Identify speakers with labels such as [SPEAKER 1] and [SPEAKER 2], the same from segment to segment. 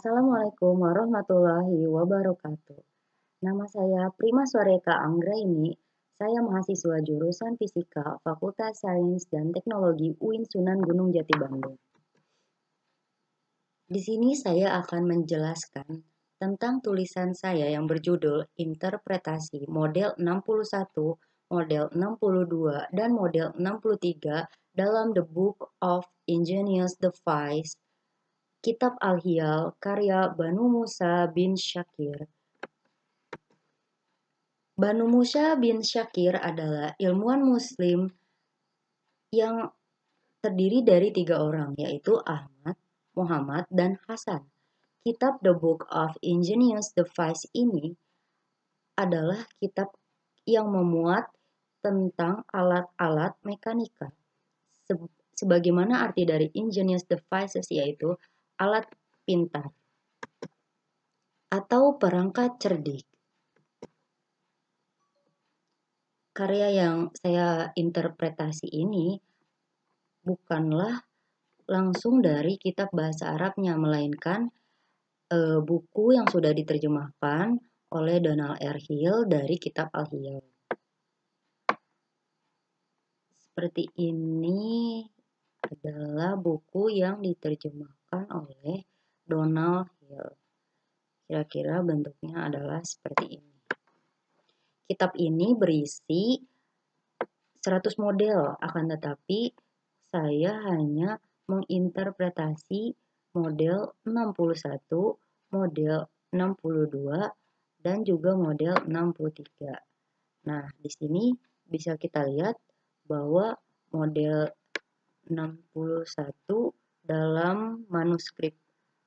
[SPEAKER 1] Assalamualaikum warahmatullahi wabarakatuh. Nama saya Prima Swareka Anggraini. Saya mahasiswa jurusan Fisika Fakultas Sains dan Teknologi UIN Sunan Gunung Jati Bandung. Di sini saya akan menjelaskan tentang tulisan saya yang berjudul Interpretasi Model 61, Model 62, dan Model 63 dalam The Book of Ingenious Device, Kitab Al-Hiyal, karya Banu Musa bin Syakir. Banu Musa bin Syakir adalah ilmuwan muslim yang terdiri dari 3 orang, yaitu Ahmad, Muhammad, dan Hasan. Kitab The Book of Ingenious Device ini adalah kitab yang memuat tentang alat-alat mekanika. Sebagaimana arti dari ingenious devices, yaitu alat pintar atau perangkat cerdik. Karya yang saya interpretasi ini bukanlah langsung dari kitab bahasa Arabnya, melainkan buku yang sudah diterjemahkan oleh Donald R. Hill dari kitab Al-Hiyal. Seperti ini adalah buku yang diterjemahkan oleh Donald Hill. Kira-kira bentuknya adalah seperti ini. Kitab ini berisi 100 model, akan tetapi saya hanya menginterpretasi model 61, model 62, dan juga model 63. Nah, di sini bisa kita lihat bahwa model 61 dalam manuskrip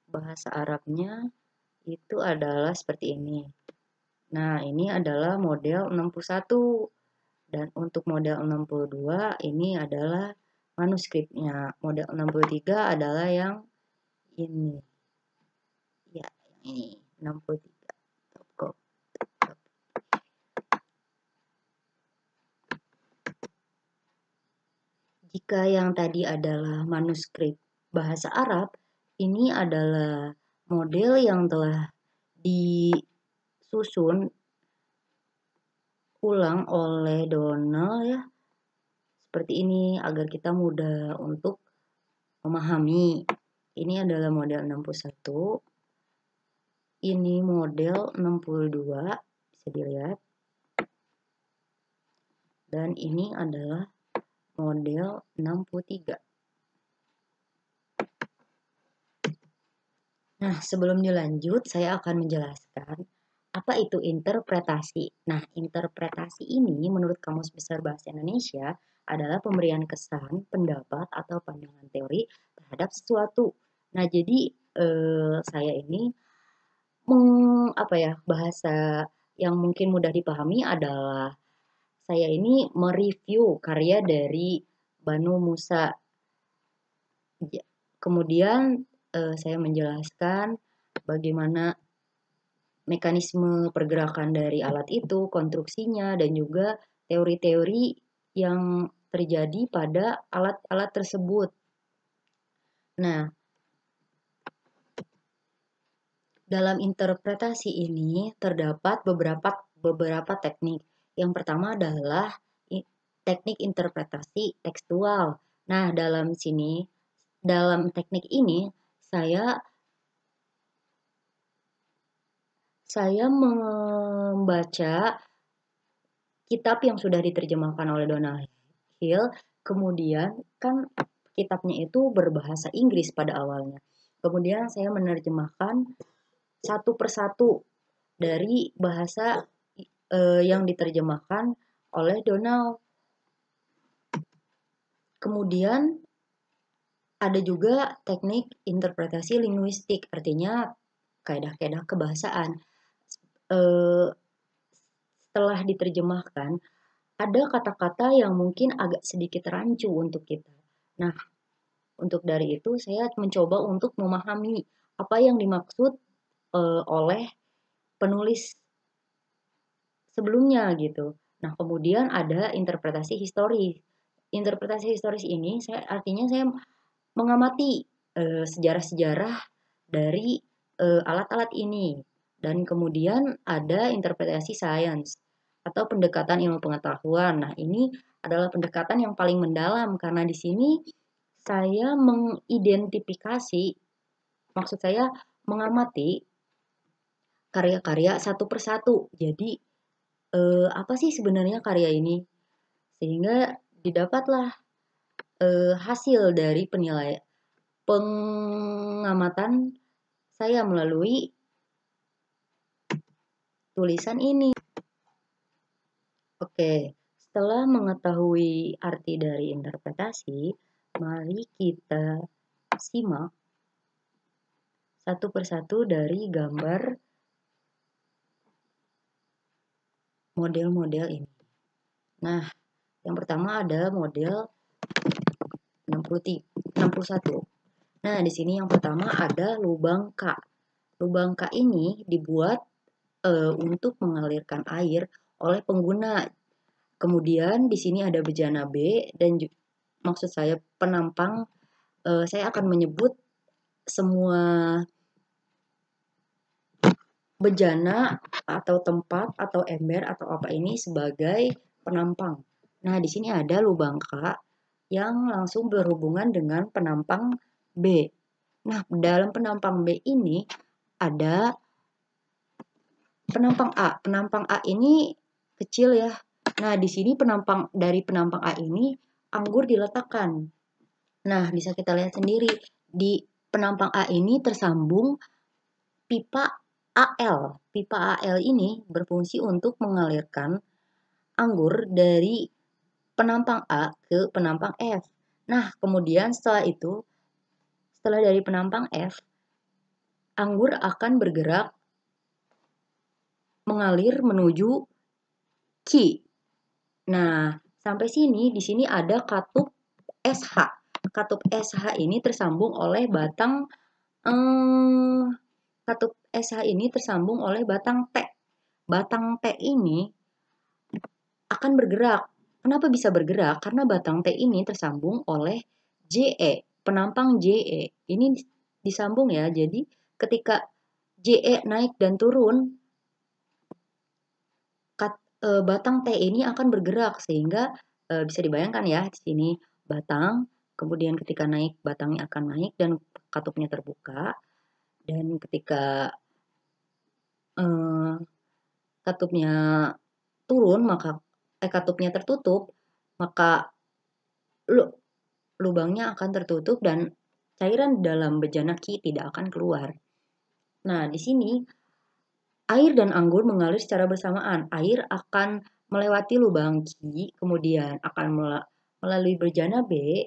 [SPEAKER 1] bahasa Arabnya itu adalah seperti ini. Nah, ini adalah model 61. Dan untuk model 62 ini adalah manuskripnya. Model 63 adalah yang ini. Ya, yang ini. 63. Jika yang tadi adalah manuskrip bahasa Arab, ini adalah model yang telah disusun ulang oleh Donald ya. Seperti ini agar kita mudah untuk memahami. Ini adalah model 61. Ini model 62, bisa dilihat. Dan ini adalah model 63. Nah, sebelum dilanjut, saya akan menjelaskan apa itu interpretasi. Nah, interpretasi ini menurut Kamus Besar Bahasa Indonesia adalah pemberian kesan, pendapat, atau pandangan teori terhadap sesuatu. Nah, jadi saya ini bahasa yang mungkin mudah dipahami adalah saya ini mereview karya dari Banu Musa. Kemudian saya menjelaskan bagaimana mekanisme pergerakan dari alat itu, konstruksinya, dan juga teori-teori yang terjadi pada alat-alat tersebut. Nah, dalam interpretasi ini terdapat beberapa teknik. Yang pertama adalah teknik interpretasi tekstual. Nah, dalam teknik ini saya membaca kitab yang sudah diterjemahkan oleh Donald Hill. Kemudian kan kitabnya itu berbahasa Inggris pada awalnya. Kemudian saya menerjemahkan satu persatu dari bahasa yang diterjemahkan oleh Donald. Kemudian ada juga teknik interpretasi linguistik, artinya kaedah-kaedah kebahasaan. Setelah diterjemahkan, ada kata-kata yang mungkin agak sedikit rancu untuk kita. Nah, untuk dari itu saya mencoba untuk memahami apa yang dimaksud oleh penulis sebelumnya gitu. Nah, kemudian ada interpretasi historis. Interpretasi historis ini artinya saya mengamati sejarah-sejarah dari alat-alat ini. Dan kemudian ada interpretasi sains atau pendekatan ilmu pengetahuan. Nah, ini adalah pendekatan yang paling mendalam karena di sini saya mengidentifikasi, maksud saya mengamati karya-karya satu persatu. Jadi, apa sih sebenarnya karya ini? Sehingga didapatlah hasil dari pengamatan saya melalui tulisan ini. Oke, setelah mengetahui arti dari interpretasi, mari kita simak satu persatu dari gambar model-model ini. Nah, yang pertama ada model 61. Nah, di sini yang pertama ada lubang K. Lubang K ini dibuat untuk mengalirkan air oleh pengguna. Kemudian di sini ada bejana B dan maksud saya penampang. Saya akan menyebut semua bejana atau tempat atau ember atau apa ini sebagai penampang. Nah, di sini ada lubang K yang langsung berhubungan dengan penampang B. Nah, dalam penampang B ini ada penampang A. Penampang A ini kecil ya. Nah, di sini dari penampang A ini anggur diletakkan. Nah, bisa kita lihat sendiri di penampang A ini tersambung pipa AL. Pipa AL ini berfungsi untuk mengalirkan anggur dari penampang A ke penampang F. Nah, kemudian setelah dari penampang F, anggur akan bergerak mengalir menuju Q. Nah, sampai sini di sini ada katup SH. Katup SH ini tersambung oleh batang katup SH ini tersambung oleh batang T. Batang T ini akan bergerak. Kenapa bisa bergerak? Karena batang T ini tersambung oleh JE, penampang JE. Ini disambung ya. Jadi ketika JE naik dan turun, batang T ini akan bergerak sehingga bisa dibayangkan ya di sini batang, kemudian ketika naik batangnya akan naik dan katupnya terbuka, dan ketika katupnya turun maka katupnya tertutup, maka lubangnya akan tertutup dan cairan dalam bejana Q tidak akan keluar. Nah, di sini air dan anggur mengalir secara bersamaan. Air akan melewati lubang Q, kemudian akan melalui bejana B.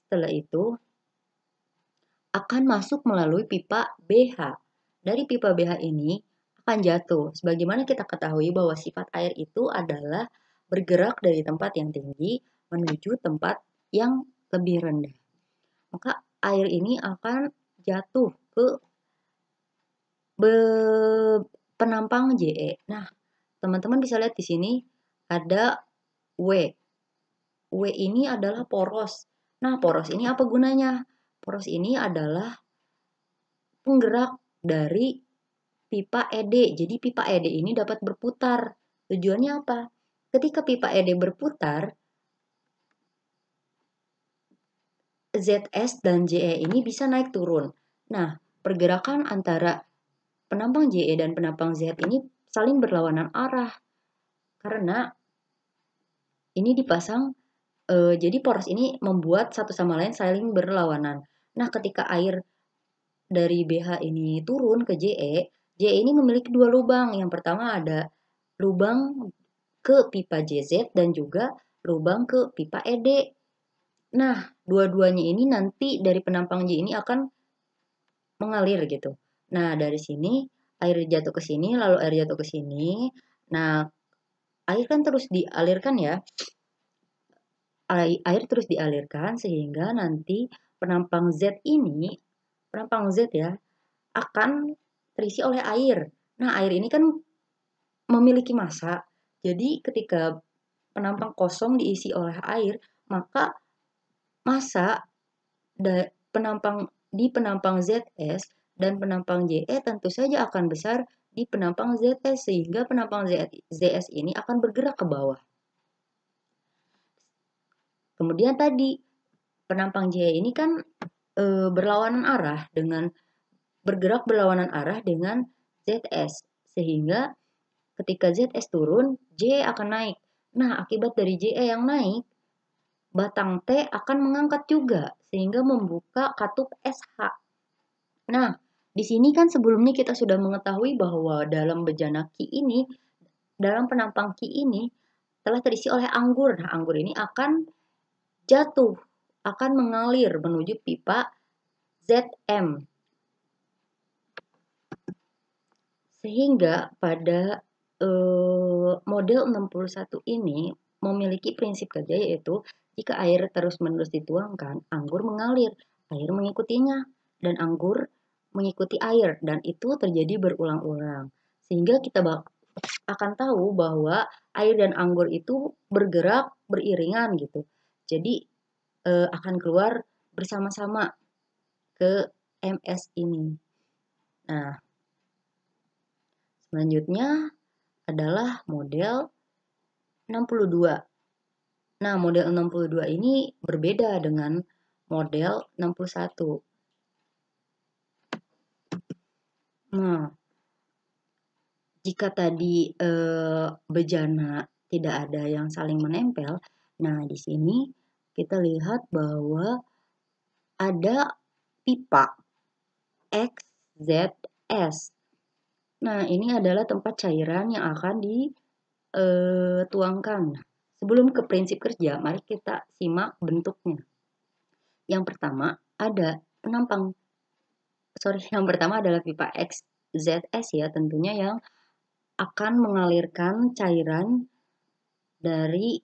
[SPEAKER 1] Setelah itu akan masuk melalui pipa BH. Dari pipa BH ini akan jatuh. Sebagaimana kita ketahui bahwa sifat air itu adalah bergerak dari tempat yang tinggi menuju tempat yang lebih rendah. Maka air ini akan jatuh ke penampang JE. Nah, teman-teman bisa lihat di sini ada W. W ini adalah poros. Nah, poros ini apa gunanya? Poros ini adalah penggerak dari pipa ED. Jadi pipa ED ini dapat berputar. Tujuannya apa? Ketika pipa ED berputar, ZS dan JE ini bisa naik turun. Nah, pergerakan antara penampang JE dan penampang Z ini saling berlawanan arah. Karena ini dipasang, jadi poros ini membuat satu sama lain saling berlawanan. Nah, ketika air dari BH ini turun ke JE, JE ini memiliki dua lubang. Yang pertama ada lubang ke pipa JZ dan juga lubang ke pipa ED. Nah, dua-duanya ini nanti dari penampang J ini akan mengalir gitu. Nah, dari sini air jatuh ke sini, lalu air jatuh ke sini. Nah, air kan terus dialirkan ya. Air terus dialirkan sehingga nanti penampang Z ini, penampang Z ya, akan terisi oleh air. Nah, air ini kan memiliki massa. Jadi ketika penampang kosong diisi oleh air, maka massa penampang ZS dan penampang JE tentu saja akan besar di penampang ZS, sehingga penampang ZS ini akan bergerak ke bawah. Kemudian tadi penampang JE ini kan bergerak berlawanan arah dengan ZS, sehingga ketika ZS turun, JE akan naik. Nah, akibat dari JE yang naik, batang T akan mengangkat juga, sehingga membuka katup SH. Nah, di sini kan sebelumnya kita sudah mengetahui bahwa dalam bejana Ki ini, dalam penampang Ki ini, telah terisi oleh anggur. Nah, anggur ini akan jatuh, akan mengalir menuju pipa ZM. Sehingga pada model 61 ini memiliki prinsip kerja, yaitu jika air terus-menerus dituangkan, anggur mengalir, air mengikutinya, dan anggur mengikuti air, dan itu terjadi berulang-ulang. Sehingga kita akan tahu bahwa air dan anggur itu bergerak beriringan gitu. Jadi akan keluar bersama-sama ke MS ini. Nah, selanjutnya adalah model 62. Nah, model 62 ini berbeda dengan model 61. Nah, jika tadi bejana tidak ada yang saling menempel, nah di sini kita lihat bahwa ada pipa XZS. Nah, ini adalah tempat cairan yang akan dituangkan. Sebelum ke prinsip kerja, mari kita simak bentuknya. Yang pertama adalah pipa XZS ya, tentunya yang akan mengalirkan cairan dari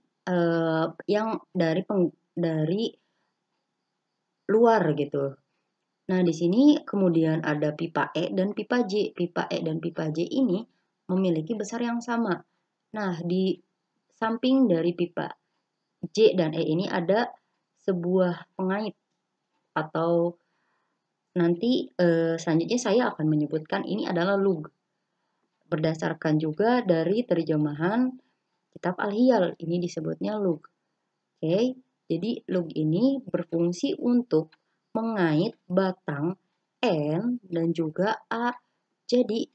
[SPEAKER 1] dari luar gitu. Nah, di sini kemudian ada pipa E dan pipa J. Pipa E dan pipa J ini memiliki besar yang sama. Nah, di samping dari pipa J dan E ini ada sebuah pengait, atau nanti selanjutnya saya akan menyebutkan ini adalah lug. Berdasarkan juga dari terjemahan kitab Al-Hiyal, ini disebutnya lug. Oke, jadi lug ini berfungsi untuk mengait batang N dan juga A. Jadi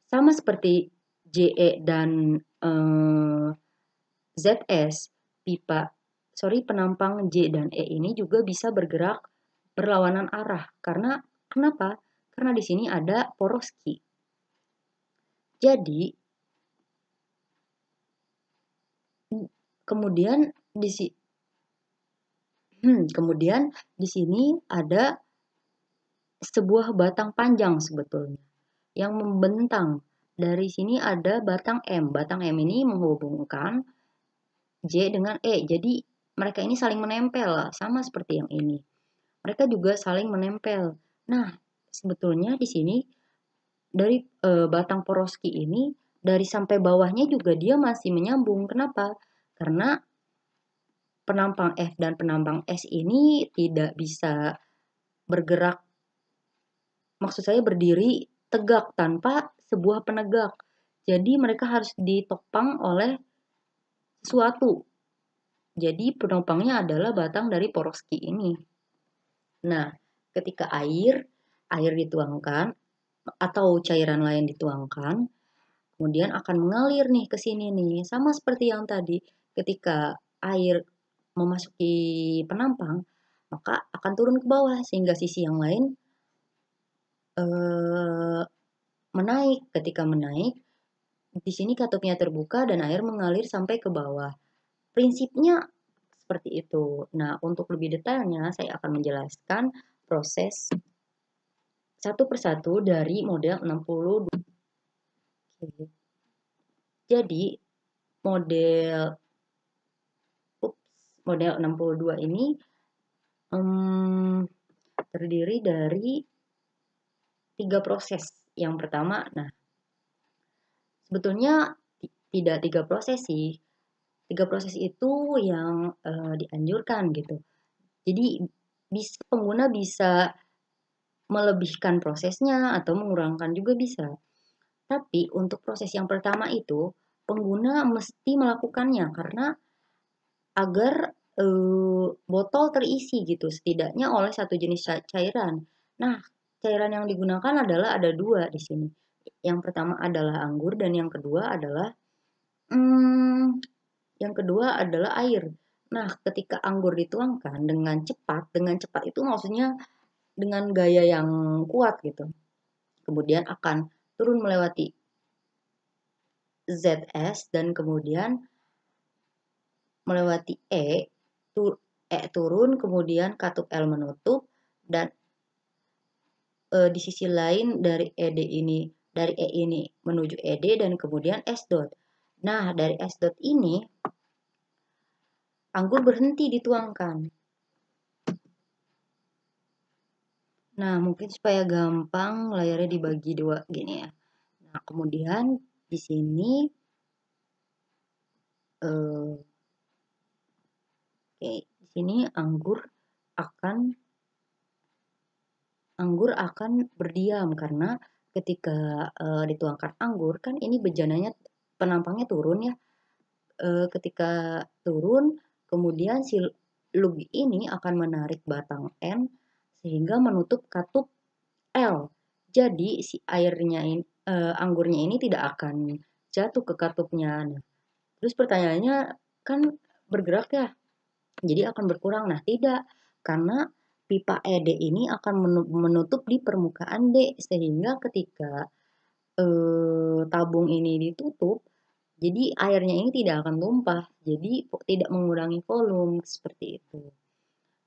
[SPEAKER 1] sama seperti JE dan ZS, penampang J dan E ini juga bisa bergerak berlawanan arah. Karena kenapa? Karena di sini ada poros Ki. Jadi kemudian di sini ada sebuah batang panjang sebetulnya yang membentang. Dari sini ada batang M. Batang M ini menghubungkan J dengan E. Jadi mereka ini saling menempel, sama seperti yang ini. Mereka juga saling menempel. Nah, sebetulnya di sini dari batang poroski ini, dari sampai bawahnya juga dia masih menyambung. Kenapa? Karena penampang F dan penampang S ini tidak bisa bergerak, maksud saya berdiri tegak tanpa sebuah penegak. Jadi mereka harus ditopang oleh sesuatu. Jadi penopangnya adalah batang dari poroski ini. Nah, ketika air dituangkan atau cairan lain dituangkan, kemudian akan mengalir nih ke sini nih. Sama seperti yang tadi, ketika air memasuki penampang, maka akan turun ke bawah sehingga sisi yang lain menaik. Ketika menaik, di sini katupnya terbuka dan air mengalir sampai ke bawah. Prinsipnya seperti itu. Nah, untuk lebih detailnya saya akan menjelaskan proses satu persatu dari model 62. Jadi, model 62 ini terdiri dari 3 proses. Yang pertama, nah, sebetulnya tidak 3 proses sih. 3 proses itu yang dianjurkan gitu. Jadi pengguna bisa melebihkan prosesnya atau mengurangkan juga bisa. Tapi untuk proses yang pertama itu, pengguna mesti melakukannya karena agar botol terisi gitu, setidaknya oleh satu jenis cairan. Nah, cairan yang digunakan adalah ada dua di sini. Yang pertama adalah anggur dan hmm, yang kedua adalah air. Nah, ketika anggur dituangkan dengan cepat itu maksudnya dengan gaya yang kuat gitu. Kemudian akan turun melewati ZS dan kemudian melewati E turun, kemudian katup L menutup, dan di sisi lain dari E ini menuju ED dan kemudian S dot. Nah, dari S dot ini anggur berhenti dituangkan. Nah, mungkin supaya gampang layarnya dibagi dua gini ya. Nah, kemudian di sini di sini anggur akan berdiam karena ketika dituangkan anggur kan ini bejananya penampangnya turun ya. Ketika turun, kemudian si lug ini akan menarik batang N sehingga menutup katup L. Jadi si anggurnya ini tidak akan jatuh ke katupnya. Nah, terus pertanyaannya kan bergerak ya, jadi akan berkurang. Nah, tidak, karena pipa ED ini akan menutup di permukaan D sehingga ketika tabung ini ditutup, jadi airnya ini tidak akan tumpah, jadi tidak mengurangi volume seperti itu.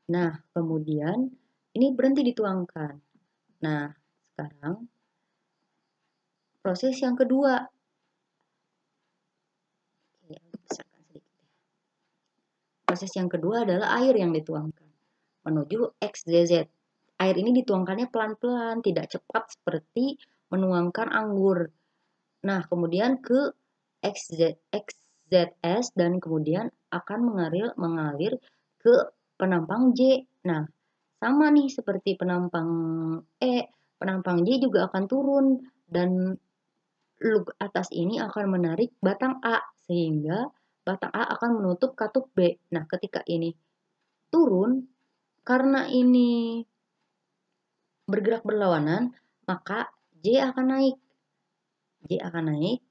[SPEAKER 1] Nah, kemudian ini berhenti dituangkan. Nah, sekarang proses yang kedua. Proses yang kedua adalah air yang dituangkan menuju XZZ. Air ini dituangkannya pelan-pelan, tidak cepat seperti menuangkan anggur. Nah, kemudian ke XZS dan kemudian akan mengalir ke penampang J. Nah, sama nih seperti penampang E, penampang J juga akan turun dan lug atas ini akan menarik batang A sehingga batang A akan menutup katup B. Nah, ketika ini turun, karena ini bergerak berlawanan, maka J akan naik. J akan naik.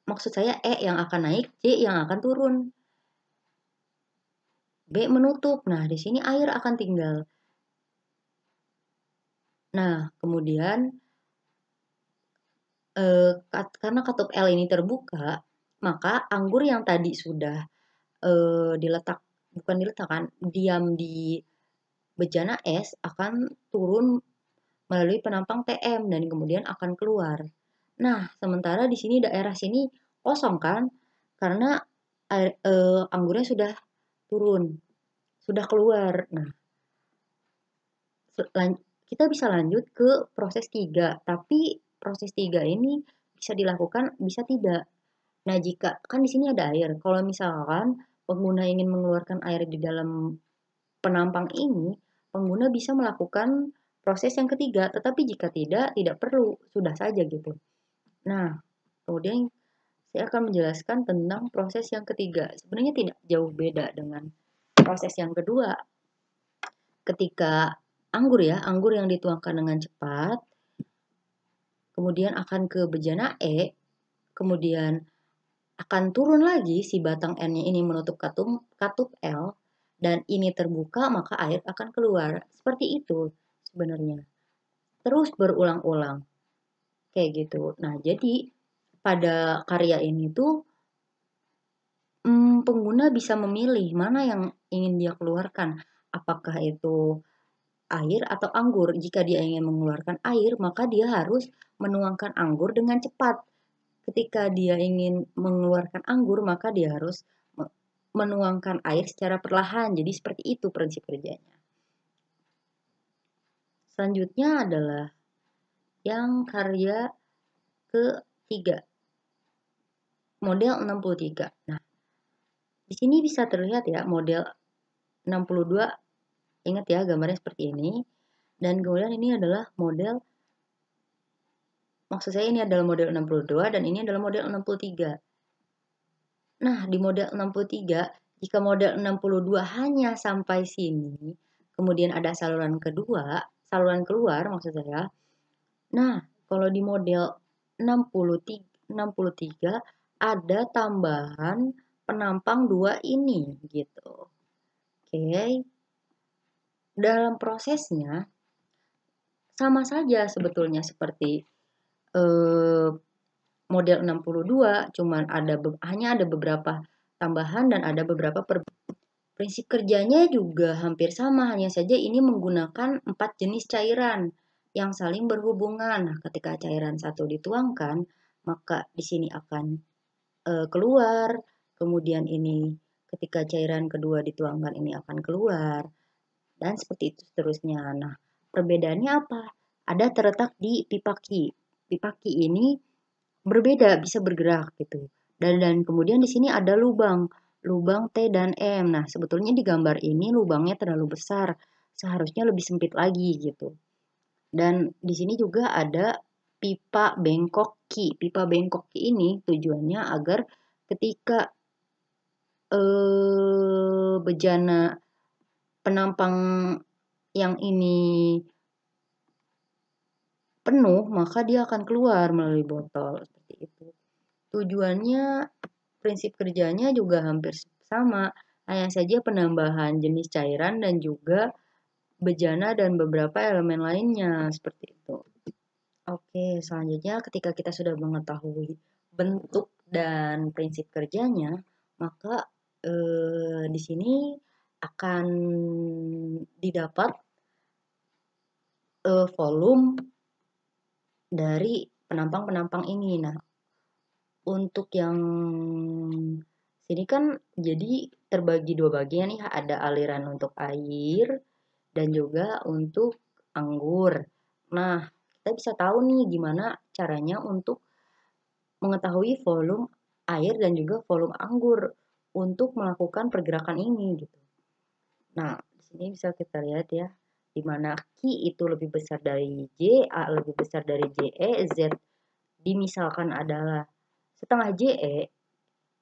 [SPEAKER 1] Maksud saya E yang akan naik, J yang akan turun. B menutup. Nah, di sini air akan tinggal. Nah, kemudian karena katup L ini terbuka, maka anggur yang tadi sudah diam di bejana es akan turun melalui penampang TM dan kemudian akan keluar. Nah, sementara di sini daerah sini kosong kan, karena anggurnya sudah turun, sudah keluar. Nah, kita bisa lanjut ke proses 3, tapi proses 3 ini bisa dilakukan, bisa tidak. Nah, jika kan di sini ada air, kalau misalkan pengguna ingin mengeluarkan air di dalam penampang ini, pengguna bisa melakukan proses yang ketiga, tetapi jika tidak perlu, sudah saja gitu. Nah, kemudian saya akan menjelaskan tentang proses yang ketiga. Sebenarnya tidak jauh beda dengan proses yang kedua. Ketika anggur yang dituangkan dengan cepat, kemudian akan ke bejana E, kemudian akan turun lagi si batang N-nya ini menutup katup L, dan ini terbuka maka air akan keluar. Seperti itu sebenarnya. Terus berulang-ulang. Kayak gitu. Nah, jadi pada karya ini tuh pengguna bisa memilih mana yang ingin dia keluarkan. Apakah itu air atau anggur. Jika dia ingin mengeluarkan air, maka dia harus menuangkan anggur dengan cepat. Ketika dia ingin mengeluarkan anggur, maka dia harus menuangkan air secara perlahan. Jadi seperti itu prinsip kerjanya. Selanjutnya adalah yang karya ketiga. Model 63. Nah, di sini bisa terlihat ya model 62 Ingat ya, gambarnya seperti ini. Dan kemudian ini adalah model, maksud saya ini adalah model 62 dan ini adalah model 63. Nah, di model 63, jika model 62 hanya sampai sini, kemudian ada saluran keluar maksud saya. Nah, kalau di model 63 ada tambahan penampang 2 ini gitu. Oke. Dalam prosesnya sama saja sebetulnya seperti model 62, cuman hanya ada beberapa tambahan dan ada beberapa prinsip kerjanya juga hampir sama, hanya saja ini menggunakan 4 jenis cairan yang saling berhubungan. Nah, ketika cairan satu dituangkan, maka di sini akan keluar, kemudian ini ketika cairan kedua dituangkan ini akan keluar, dan seperti itu seterusnya. Nah, perbedaannya apa? Ada terletak di pipa ki. Pipa ki ini berbeda, bisa bergerak gitu. Dan kemudian di sini ada lubang T dan M. Nah, sebetulnya di gambar ini lubangnya terlalu besar, seharusnya lebih sempit lagi gitu. Dan di sini juga ada pipa bengkok ki. Pipa bengkok ki ini tujuannya agar ketika bejana penampang yang ini penuh, maka dia akan keluar melalui botol seperti itu. Tujuannya, prinsip kerjanya juga hampir sama, hanya saja penambahan jenis cairan dan juga bejana dan beberapa elemen lainnya seperti itu. Oke, selanjutnya ketika kita sudah mengetahui bentuk dan prinsip kerjanya, maka di sini akan didapat volume dari penampang-penampang ini. Nah, untuk yang sini kan jadi terbagi dua bagian nih, ada aliran untuk air dan juga untuk anggur. Nah, kita bisa tahu nih gimana caranya untuk mengetahui volume air dan juga volume anggur untuk melakukan pergerakan ini gitu. Nah, di sini bisa kita lihat ya, di mana Q itu lebih besar dari J, A lebih besar dari JE, Z dimisalkan adalah setengah JE,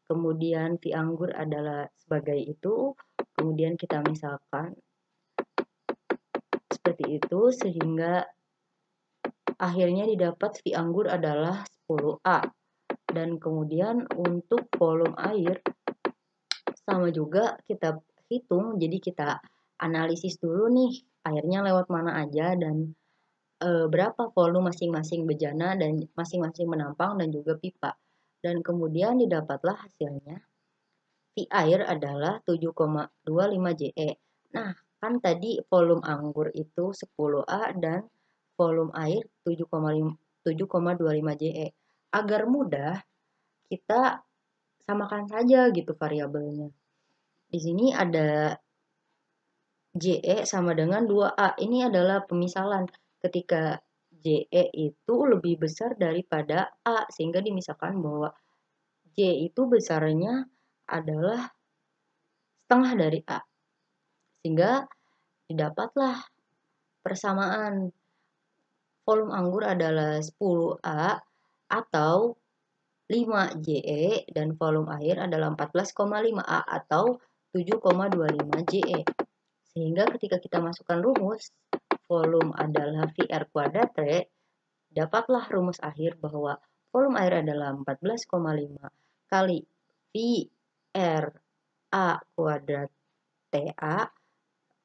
[SPEAKER 1] kemudian V anggur adalah sebagai itu, kemudian kita misalkan seperti itu sehingga akhirnya didapat V anggur adalah 10A. Dan kemudian untuk volume air sama juga kita hitung, jadi kita analisis dulu nih airnya lewat mana aja dan berapa volume masing-masing bejana dan masing-masing penampang dan juga pipa. Dan kemudian didapatlah hasilnya V air adalah 7,25 JE. Nah, kan tadi volume anggur itu 10A dan volume air 7,25 JE. Agar mudah, kita samakan saja gitu variabelnya. Di sini ada JE sama dengan 2A. Ini adalah pemisalan ketika JE itu lebih besar daripada A, sehingga dimisalkan bahwa J itu besarnya adalah setengah dari A. Sehingga didapatlah persamaan volume anggur adalah 10A atau 5 JE dan volume air adalah 14,5A atau 7,25 JE. Sehingga ketika kita masukkan rumus, volume adalah VR kuadrat T, dapatlah rumus akhir bahwa volume air adalah 14,5 kali VR A kuadrat TA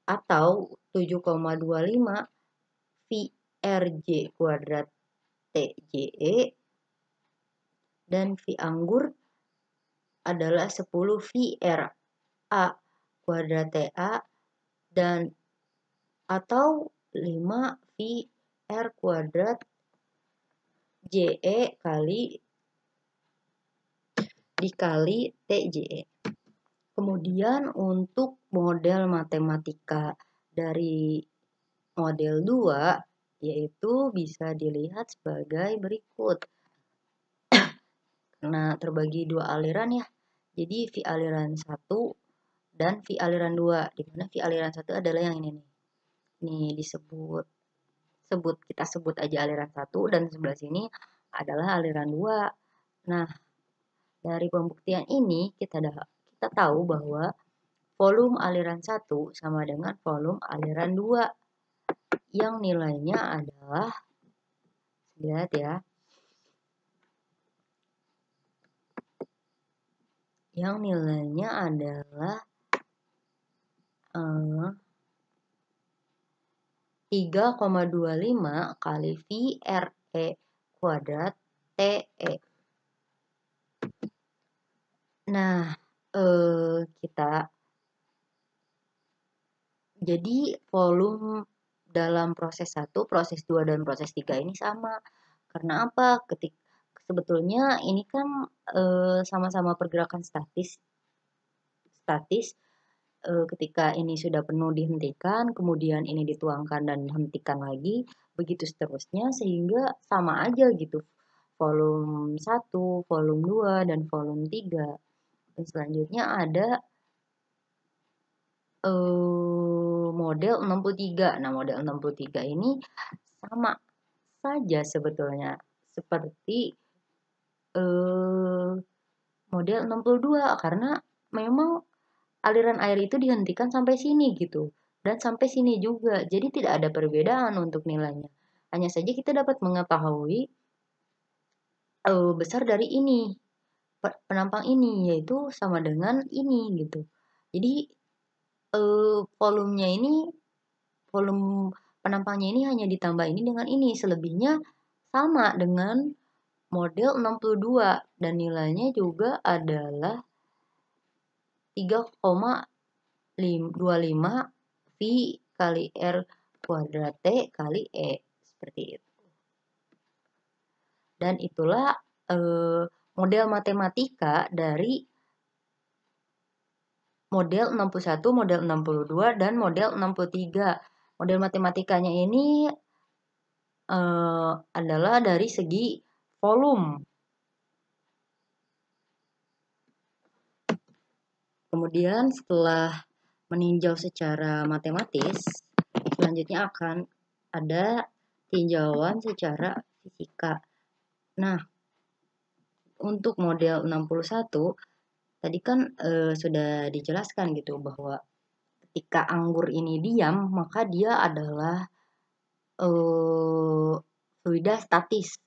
[SPEAKER 1] atau 7,25 VRJ kuadrat TJE dan V anggur adalah 10 VR A kuadrat TA dan atau 5 VR kuadrat JE dikali TJE. Kemudian untuk model matematika dari model 2 yaitu bisa dilihat sebagai berikut. Karena terbagi dua aliran ya. Jadi V aliran 1 dan V aliran 2, di mana V aliran 1 adalah yang ini nih. nih kita sebut aja aliran 1 dan sebelah sini adalah aliran 2. Nah, dari pembuktian ini kita tahu bahwa volume aliran 1 sama dengan volume aliran 2 yang nilainya adalah, lihat ya, yang nilainya adalah 3,25 kali VRE kuadrat TE. Nah, jadi volume dalam proses 1, proses 2, dan proses 3 ini sama. Karena apa? Sebetulnya ini kan sama-sama pergerakan statis. Ketika ini sudah penuh dihentikan, kemudian ini dituangkan dan dihentikan lagi, begitu seterusnya, sehingga sama aja gitu. Volume 1, volume 2, dan volume 3. Dan selanjutnya ada model 63. Nah, model 63 ini sama saja sebetulnya seperti model 62 karena memang aliran air itu dihentikan sampai sini gitu dan sampai sini juga. Jadi tidak ada perbedaan untuk nilainya. Hanya saja kita dapat mengetahui besar dari ini penampang ini, yaitu sama dengan ini gitu. Jadi volumenya ini, volume penampangnya ini hanya ditambah ini dengan ini, selebihnya sama dengan model 62 dan nilainya juga adalah 3,25 V kali R kuadrat T kali E, seperti itu. Dan itulah model matematika dari model 61, model 62, dan model 63. Model matematikanya ini adalah dari segi volume. Kemudian setelah meninjau secara matematis, selanjutnya akan ada tinjauan secara fisika. Nah, untuk model 61 tadi kan sudah dijelaskan gitu bahwa ketika anggur ini diam, maka dia adalah fluida statis.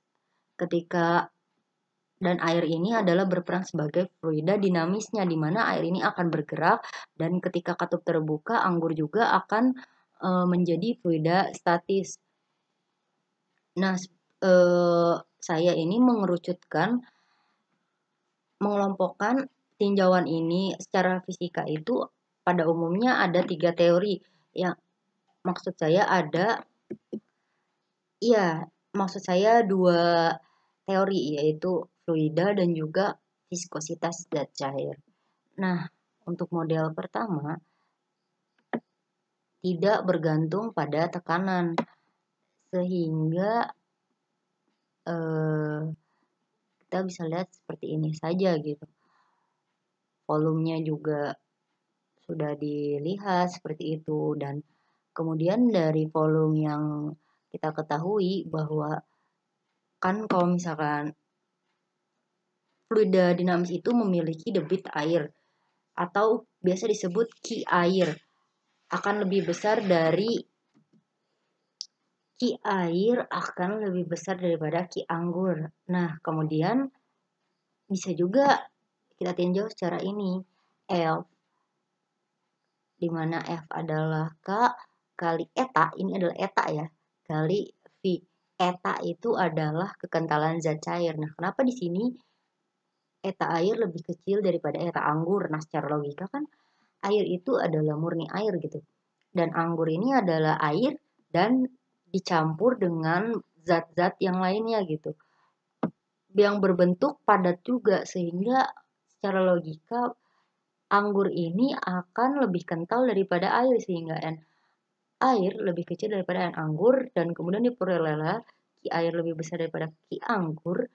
[SPEAKER 1] Dan air ini adalah berperan sebagai fluida dinamisnya, di mana air ini akan bergerak, dan ketika katup terbuka, anggur juga akan menjadi fluida statis. Nah, saya ini mengelompokkan tinjauan ini secara fisika itu pada umumnya ada 3 teori. Yang maksud saya dua teori, yaitu fluida dan juga viskositas zat cair. Nah, untuk model pertama tidak bergantung pada tekanan, sehingga kita bisa lihat seperti ini saja gitu. Volumenya juga sudah dilihat seperti itu, dan kemudian dari volume yang kita ketahui bahwa kan kalau misalkan fluida dinamis itu memiliki debit air atau biasa disebut Q air akan lebih besar daripada Q anggur. Nah, kemudian bisa juga kita tinjau secara ini, F, di mana F adalah K kali eta, ini adalah eta ya, kali V. Eta itu adalah kekentalan zat cair. Nah, kenapa di sini eta air lebih kecil daripada eta anggur? Nah, secara logika kan air itu adalah murni air gitu. Dan anggur ini adalah air dan dicampur dengan zat-zat yang lainnya gitu. Yang berbentuk padat juga, sehingga secara logika anggur ini akan lebih kental daripada air, sehingga air lebih kecil daripada anggur, dan kemudian diperolehlah Q air lebih besar daripada Q anggur,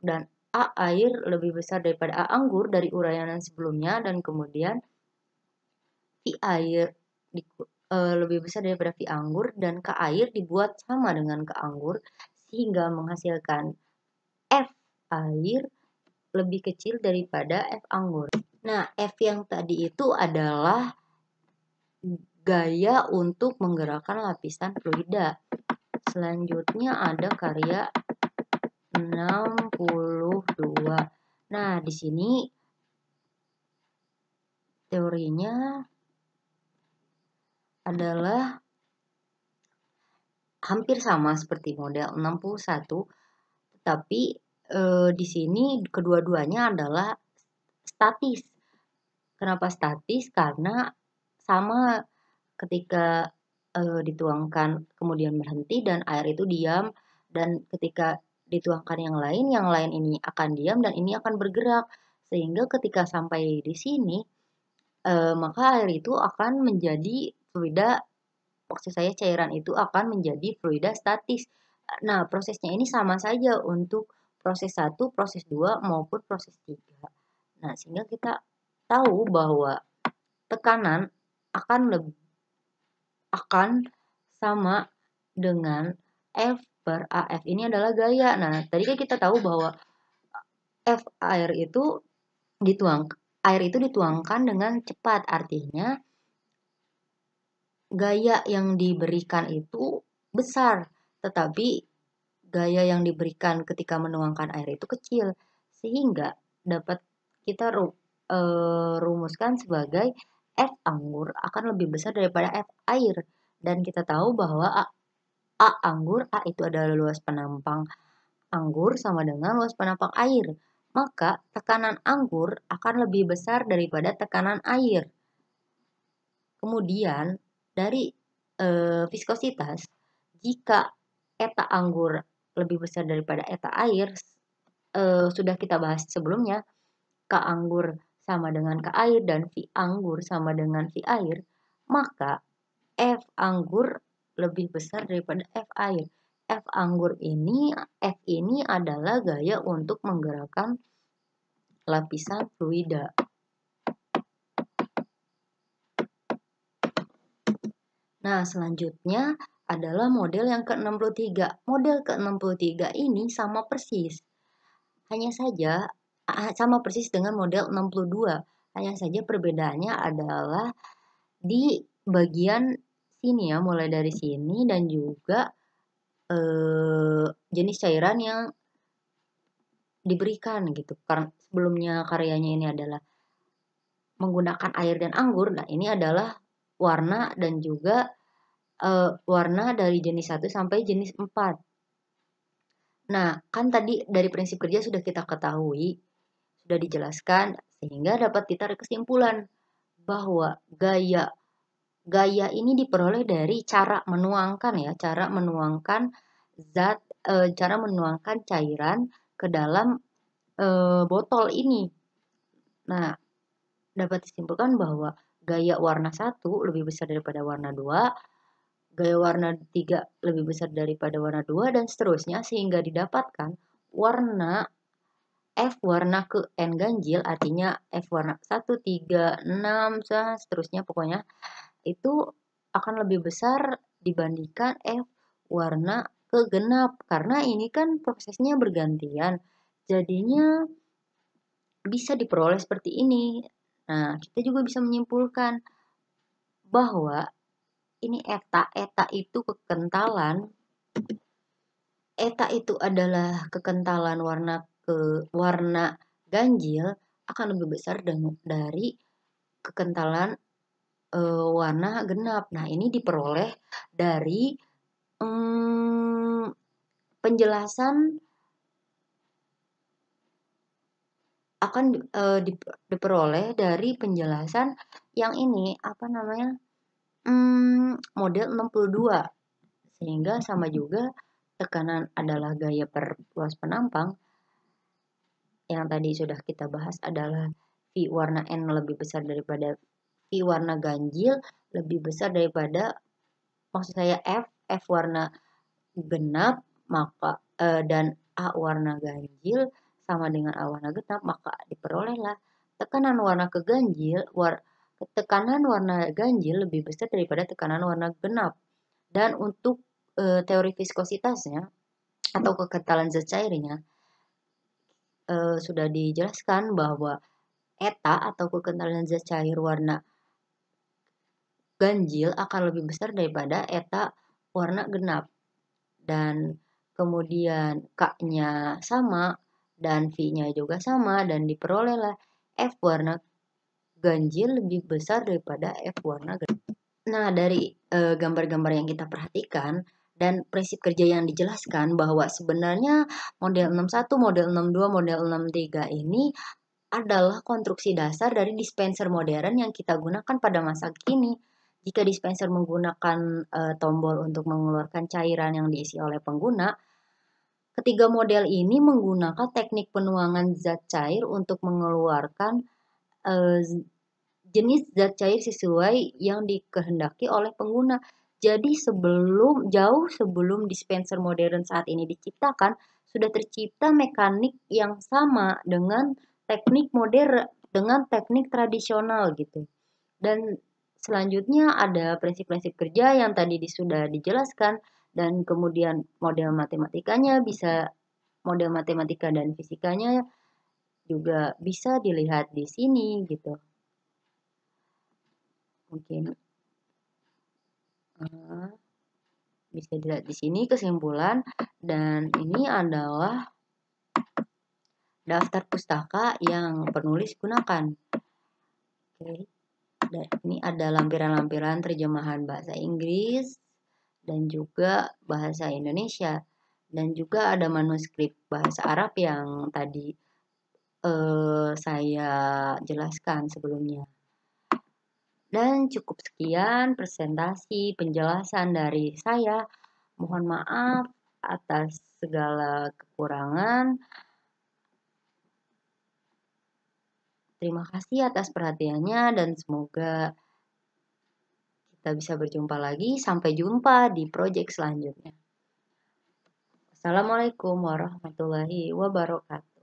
[SPEAKER 1] dan A air lebih besar daripada A anggur dari uraian sebelumnya, dan kemudian Q air lebih besar daripada V anggur dan K air dibuat sama dengan K anggur sehingga menghasilkan F air lebih kecil daripada F anggur. Nah, F yang tadi itu adalah gaya untuk menggerakkan lapisan fluida. Selanjutnya ada karya 62. Nah, di sini teorinya adalah hampir sama seperti model 61, tetapi di sini kedua-duanya adalah statis. Kenapa statis? Karena sama ketika dituangkan kemudian berhenti dan air itu diam, dan ketika dituangkan yang lain ini akan diam dan ini akan bergerak, sehingga ketika sampai di sini maka air itu akan menjadi fluida, maksud saya cairan itu akan menjadi fluida statis. Nah, prosesnya ini sama saja untuk proses 1, proses 2 maupun proses 3. Nah, sehingga kita tahu bahwa tekanan akan sama dengan F per AF. Ini adalah gaya. Nah, tadi kan kita tahu bahwa F air itu dituangkan dengan cepat. Artinya gaya yang diberikan itu besar, tetapi gaya yang diberikan ketika menuangkan air itu kecil, sehingga dapat kita rumuskan sebagai F anggur akan lebih besar daripada F air. Dan kita tahu bahwa A anggur, A itu adalah luas penampang anggur sama dengan luas penampang air. Maka tekanan anggur akan lebih besar daripada tekanan air. Kemudian dari viskositas, jika eta anggur lebih besar daripada eta air, sudah kita bahas sebelumnya, K anggur sama dengan K air dan V anggur sama dengan V air, maka F anggur lebih besar daripada F air. F ini adalah gaya untuk menggerakkan lapisan fluida. Nah, selanjutnya adalah model yang ke-63. Model ke-63 ini sama persis. Hanya saja sama persis dengan model 62. Hanya saja perbedaannya adalah di bagian sini ya, mulai dari sini dan juga jenis cairan yang diberikan gitu. Karena sebelumnya karyanya ini adalah menggunakan air dan anggur. Nah, ini adalah warna dan juga warna dari jenis 1 sampai jenis 4. Nah, kan tadi dari prinsip kerja sudah kita ketahui, sudah dijelaskan, sehingga dapat ditarik kesimpulan bahwa gaya ini diperoleh dari cara menuangkan ya, cara menuangkan cairan ke dalam botol ini. Nah, dapat disimpulkan bahwa gaya warna 1 lebih besar daripada warna 2, gaya warna 3 lebih besar daripada warna 2, dan seterusnya, sehingga didapatkan warna F warna ke N ganjil, artinya F warna 1, 3, 6, seterusnya pokoknya, itu akan lebih besar dibandingkan F warna ke genap. Karena ini kan prosesnya bergantian, jadinya bisa diperoleh seperti ini. Nah, kita juga bisa menyimpulkan bahwa ini eta itu kekentalan. Eta itu adalah kekentalan warna ganjil akan lebih besar dari kekentalan warna genap. Nah, ini diperoleh dari penjelasan diperoleh dari penjelasan yang ini model 62, sehingga sama juga tekanan adalah gaya per luas penampang. Yang tadi sudah kita bahas adalah V warna N lebih besar daripada V warna ganjil lebih besar daripada, maksud saya F warna genap, maka dan A warna ganjil sama dengan A warna genap, maka diperolehlah tekanan warna keganjil tekanan warna ganjil lebih besar daripada tekanan warna genap. Dan untuk teori viskositasnya atau kekentalan zat cairnya sudah dijelaskan bahwa eta atau kekentalan zat cair warna ganjil akan lebih besar daripada eta warna genap. Dan kemudian K-nya sama dan V-nya juga sama dan diperolehlah F warna ganjil lebih besar daripada F warna genap. Nah, dari gambar-gambar yang kita perhatikan dan prinsip kerja yang dijelaskan bahwa sebenarnya model 61, model 62, model 63 ini adalah konstruksi dasar dari dispenser modern yang kita gunakan pada masa kini. Jika dispenser menggunakan tombol untuk mengeluarkan cairan yang diisi oleh pengguna, ketiga model ini menggunakan teknik penuangan zat cair untuk mengeluarkan jenis zat cair sesuai yang dikehendaki oleh pengguna. Jadi jauh sebelum dispenser modern saat ini diciptakan, sudah tercipta mekanik yang sama dengan teknik modern, dengan teknik tradisional gitu. Dan selanjutnya ada prinsip-prinsip kerja yang tadi sudah dijelaskan dan kemudian model matematika dan fisikanya juga bisa dilihat di sini gitu. Mungkin bisa dilihat di sini kesimpulan, dan ini adalah daftar pustaka yang penulis gunakan. Oke. Dan ini ada lampiran-lampiran terjemahan bahasa Inggris dan juga bahasa Indonesia, dan juga ada manuskrip bahasa Arab yang tadi saya jelaskan sebelumnya. Dan cukup sekian presentasi penjelasan dari saya. Mohon maaf atas segala kekurangan. Terima kasih atas perhatiannya dan semoga kita bisa berjumpa lagi. Sampai jumpa di proyek selanjutnya. Assalamualaikum warahmatullahi wabarakatuh.